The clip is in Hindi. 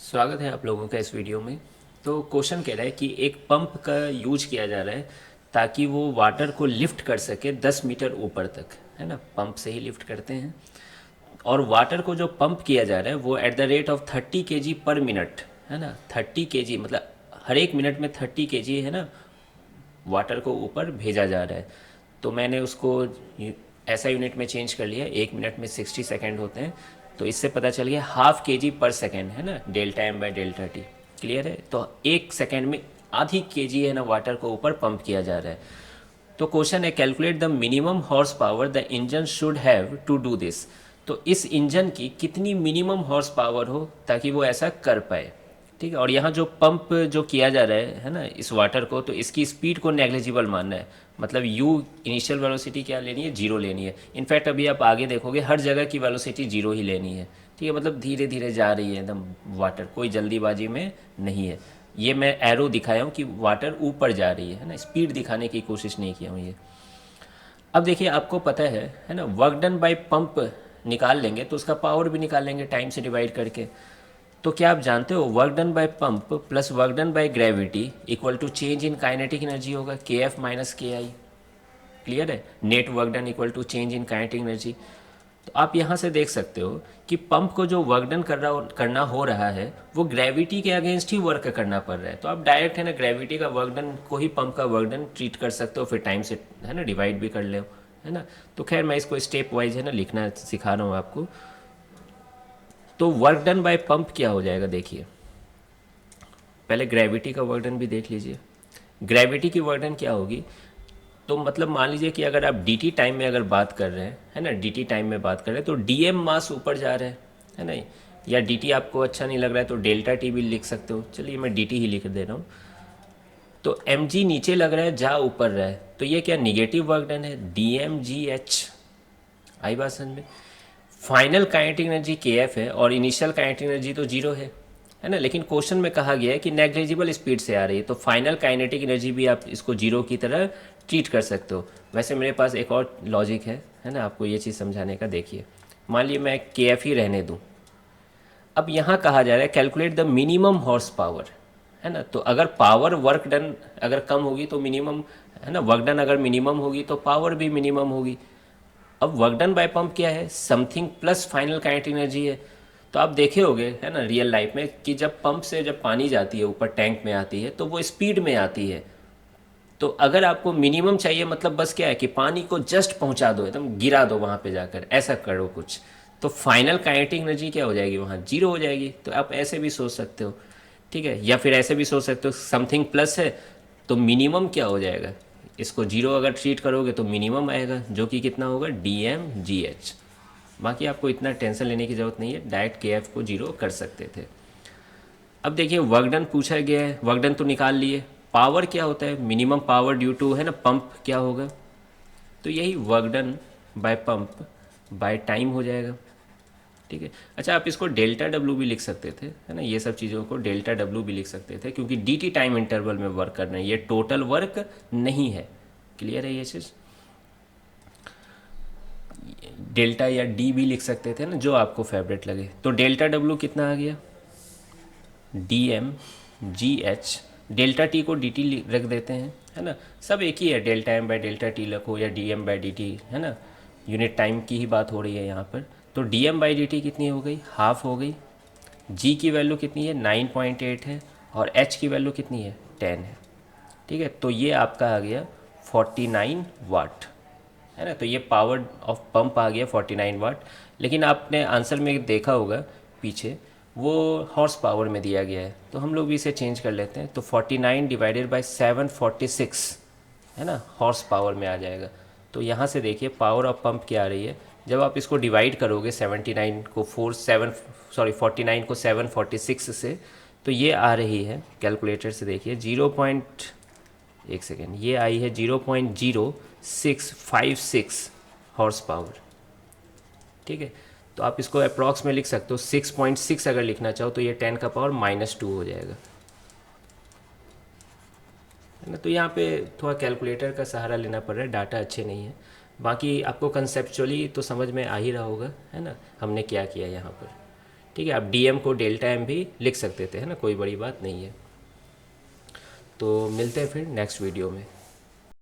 स्वागत है आप लोगों का इस वीडियो में। तो क्वेश्चन कह रहा है कि एक पंप का यूज किया जा रहा है ताकि वो वाटर को लिफ्ट कर सके 10 मीटर ऊपर तक, है ना। पंप से ही लिफ्ट करते हैं। और वाटर को जो पंप किया जा रहा है वो at the rate of 30 kg पर मिनट, है ना। 30 kg मतलब हर एक मिनट में 30 kg, है ना, वाटर को ऊपर भेजा जा रहा है। तो मैंने उसको ऐसा यूनिट में चेंज कर लिया। एक मिनट में 60 सेकेंड होते हैं, तो इससे पता चल गया ½ kg पर सेकेंड, है ना, delta m by delta t. Clear है। तो एक सेकेंड में आधी केजी, है ना, वाटर को ऊपर पंप किया जा रहा है। तो क्वेश्चन है calculate the minimum horse power the engine should have to do this. तो इस इंजन की कितनी मिनिमम हॉर्स पावर हो ताकि वो ऐसा कर पाए। ठीक है। और यहाँ जो पंप जो किया जा रहा है ना, इस वाटर को, तो इसकी स्पीड को नेग्लिजिबल मानना है। मतलब यू इनिशियल वेलोसिटी क्या लेनी है, जीरो लेनी है। इनफैक्ट अभी आप आगे देखोगे हर जगह की वेलोसिटी जीरो ही लेनी है। ठीक है। मतलब धीरे धीरे जा रही है एकदम वाटर, कोई जल्दीबाजी में नहीं है। ये मैं एरो दिखाया हूँ कि वाटर ऊपर जा रही है ना, स्पीड दिखाने की कोशिश नहीं किया हूँ ये। अब देखिए, आपको पता है ना, वर्क डन बाय पंप निकाल लेंगे तो उसका पावर भी निकाल लेंगे टाइम से डिवाइड करके। तो क्या आप जानते हो work done by pump plus work done by gravity equal to change in kinetic energy होगा, K f minus K i. Clear है। Net work done equal to change in kinetic energy. तो आप यहाँ से देख सकते हो कि पंप को जो वर्क डन करना हो रहा है वो ग्रेविटी के अगेंस्ट ही वर्क करना पड़ रहा है। तो आप डायरेक्ट, है ना, ग्रेविटी का वर्क डन को ही पंप का वर्क डन ट्रीट कर सकते हो, फिर टाइम से, है ना, डिवाइड भी कर ले, है ना। तो खैर मैं इसको स्टेप वाइज, है ना, लिखना सिखा रहा हूँ आपको। तो वर्क डन बाय पंप क्या हो जाएगा देखिए। पहले ग्रेविटी का वर्क डन भी देख लीजिए। ग्रेविटी की वर्क डन क्या होगी, तो मतलब मान लीजिए कि अगर आप dt टाइम में अगर बात कर रहे हैं, है ना, dt टाइम में बात कर रहे हैं, तो dm मास ऊपर जा रहा है ना। या dt आपको अच्छा नहीं लग रहा है तो डेल्टा टी भी लिख सकते हो। चलिए मैं dt ही लिख दे रहा हूँ। तो mg नीचे लग रहा है, जा ऊपर रहा है, तो ये क्या निगेटिव वर्क डन है, dmgh। आई बात समझ में। फाइनल काइनेटिक एनर्जी के एफ है और इनिशियल काइनेटिक एनर्जी तो जीरो है ना। लेकिन क्वेश्चन में कहा गया है कि नेग्लिजिबल स्पीड से आ रही है, तो फाइनल काइनेटिक एनर्जी भी आप इसको जीरो की तरह ट्रीट कर सकते हो। वैसे मेरे पास एक और लॉजिक है ना, आपको ये चीज़ समझाने का। देखिए, मान लिया मैं के एफ ही रहने दूँ। अब यहाँ कहा जा रहा है calculate the minimum horse power, है ना। तो अगर पावर वर्क डन अगर कम होगी तो मिनिमम, है ना, वर्क डन अगर मिनिमम होगी तो पावर भी मिनिमम होगी। अब वर्क डन बाय पंप क्या है, something plus final kinetic energy है। तो आप देखे होंगे, है ना, रियल लाइफ में कि जब पंप से जब पानी जाती है ऊपर टैंक में आती है तो वो स्पीड में आती है। तो अगर आपको मिनिमम चाहिए, मतलब बस क्या है कि पानी को जस्ट पहुंचा दो, एकदम गिरा दो वहाँ पे जाकर, ऐसा करो कुछ, तो फाइनल काइनेटिक एनर्जी क्या हो जाएगी, वहाँ जीरो हो जाएगी। तो आप ऐसे भी सोच सकते हो। ठीक है। या फिर ऐसे भी सोच सकते हो समथिंग प्लस है तो मिनिमम क्या हो जाएगा, इसको जीरो अगर ट्रीट करोगे तो मिनिमम आएगा जो कि कितना होगा, dmgh। बाकी आपको इतना टेंशन लेने की ज़रूरत नहीं है, डायरेक्ट के एफ को जीरो कर सकते थे। अब देखिए वर्क डन पूछा गया है, वर्क डन तो निकाल लिए। पावर क्या होता है, मिनिमम पावर ड्यू टू, है ना, पंप क्या होगा, तो यही work done by pump by time हो जाएगा। ठीक है। अच्छा, आप इसको डेल्टा डब्ल्यू भी लिख सकते थे, है ना, ये सब चीज़ों को डेल्टा डब्ल्यू भी लिख सकते थे, क्योंकि डी टी टाइम इंटरवल में वर्क कर रहे हैं, ये टोटल वर्क नहीं है। क्लियर है ये चीज़। डेल्टा या डी भी लिख सकते थे ना, जो आपको फेवरेट लगे। तो डेल्टा डब्ल्यू कितना आ गया, d m g h. Delta t को डी टी रख देते हैं, है ना, सब एक ही है, delta m by delta t रखो या d m by d t, है ना, यूनिट टाइम की ही बात हो रही है यहाँ पर। तो d m by d t कितनी हो गई, हाफ हो गई। जी की वैल्यू कितनी है, 9.8 है। और एच की वैल्यू कितनी है, 10 है। ठीक है। तो ये आपका आ गया 49 वाट, है ना। तो ये पावर ऑफ पंप आ गया 49 वाट। लेकिन आपने आंसर में देखा होगा पीछे वो हॉर्स पावर में दिया गया है, तो हम लोग भी इसे चेंज कर लेते हैं। तो 49 डिवाइडेड बाई 746, है ना, हॉर्स पावर में आ जाएगा। तो यहाँ से देखिए पावर ऑफ पंप क्या आ रही है, जब आप इसको डिवाइड करोगे 79 को 49 को 746 से, तो ये आ रही है कैलकुलेटर से देखिए 1 सेकेंड, ये आई है 0.0656 हॉर्स पावर। ठीक है। तो आप इसको अप्रॉक्स में लिख सकते हो, 6.6 अगर लिखना चाहो तो ये 10 का पावर -2 हो जाएगा, है ना। तो यहाँ पे थोड़ा कैलकुलेटर का सहारा लेना पड़ रहा है, डाटा अच्छे नहीं है। बाकी आपको कंसेप्चुअली तो समझ में आ ही रहा होगा, है ना, हमने क्या किया यहाँ पर। ठीक है, आप DM को डेल्टा M भी लिख सकते थे, है ना, कोई बड़ी बात नहीं है। तो मिलते हैं फिर नेक्स्ट वीडियो में।